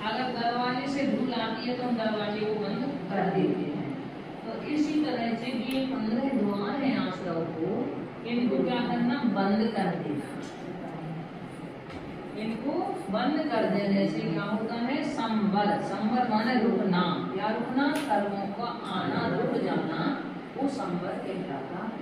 अगर दरवाजे से धूल आती है तो हम दरवाजे को बंद कर देते हैं। तो इसी तरह से ये 15 द्वार हैं आश्रव को, इनको क्या करना, बंद कर देना। इनको बंद कर देने से क्या होता है, संवर, संवर माने रुकना, या रुकना, कर्मों का आना, रुक जाना, वो संवर कहलाता है।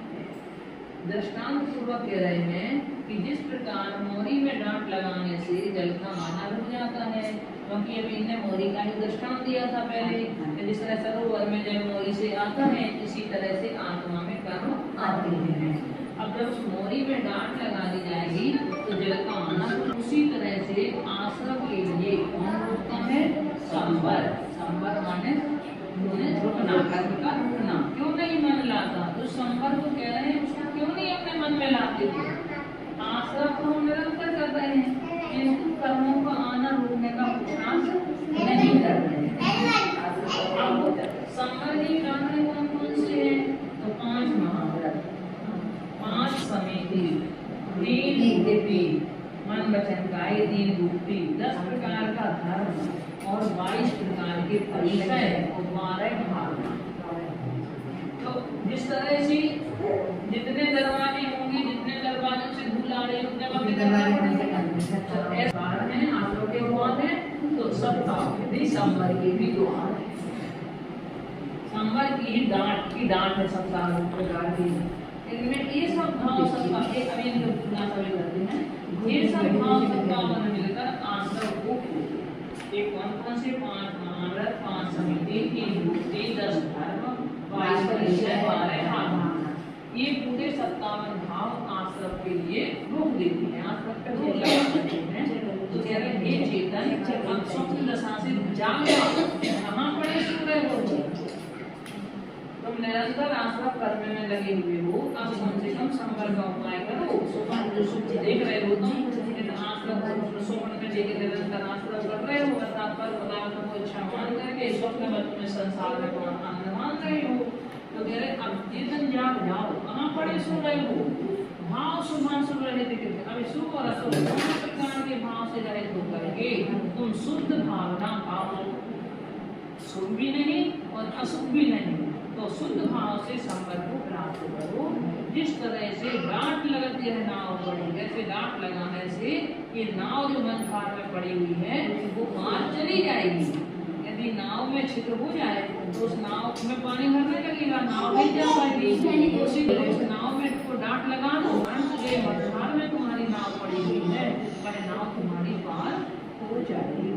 दृष्टांत पूर्वक कह रहे हैं कि जिस प्रकार मोरी में डांट लगाने से जल का आना रुक जाता है, क्योंकि अभी इन्हें मोरी का ही दृष्टांत दिया था पहले, जिस तरह सरोवर में जब मोरी से आता है इसी तरह से आत्मा में कर्म आते हैं। अब जब उस मोरी में डांट लगा दी जाएगी तो जल का आना, उसी तरह से आश्रम के लिए कौन रुकता है, संवर। संवर माने रुकना, कर्म का रुकना। क्यों नहीं मन लाता, तो संवर को कह रहे हैं उसको क्यों नहीं अपने मन में लाते थे। आश्रम को हम निरंतर कर रहे हैं, किंतु कर्मों का आना रोकने का प्रयास नहीं कर रहे हैं। अब संवर के कारण कौन कौन से हैं, तो 5 महाव्रत, 5 समिति, 3 नीति, मन वचन काया, 3 गुप्ति, 10 प्रकार का धर्म और 22 प्रकार के परिचय और 12 भावना। तो जिस तरह से जितने दरवाजे होंगे, जितने दरवाजों से धूल आ रही है उतने वक्त है आश्रम के द्वार है, तो सबका भी संवर के भी द्वार है। संवर की डांट है सबका प्रकार की, इनमें ये सब भाव सबका एक, अभी इनको पूरा सभी करते हैं, ये सब भाव सबका मन मिलकर आश्रम को एक कौन से 5 महाव्रत, 5 समिति, 3 गुप्ति, 10 धर्म, 22 परिचय, 12 भावना, ये पूरे 57 भाव आश्रम के लिए रोक देती है, आश्रम पे रोक लगा देते हैं। तो कह रहे हैं ये चेतन अब स्वप्न दशा से जागा, कहाँ पड़े सूर्य हो, तुम निरंतर आश्रम कर्म में लगे हुए हो, अब कम से कम संवर का उपाय करो। स्वप्न जो सुख देख रहे हो तुम, स्वप्न में लेके निरंतर आश्रम कर रहे हो, अर्थात पर पदार्थों को इच्छा मान करके स्वप्न में संसार में कौन आनंद मान रहे हो। तो कह रहे अब चेतन जाओ, कहाँ पड़े सो रहे हो, भाव शुभ रहे थे। अब शुभ और अशुभ दोनों प्रकार के भाव से रहित होकर के तुम शुद्ध भावना पाओ, शुभ भी नहीं और अशुभ भी नहीं, तो शुद्ध भाव से संवर को प्राप्त करो। जिस तरह से डांट लगती है नाव पर, जैसे डांट लगाने से ये नाव जो मंथार में पड़ी हुई है वो पार चली जाएगी। यदि नाव में छिद्र हो जाए तो उस नाव में पानी भरने लगेगा, नाव नहीं जा पाएगी। उसी तरह उस नाव में तो डांट लगा दो, ये मंथार में तुम्हारी नाव पड़ी हुई है, वह नाव तुम्हारी पार हो जाएगी।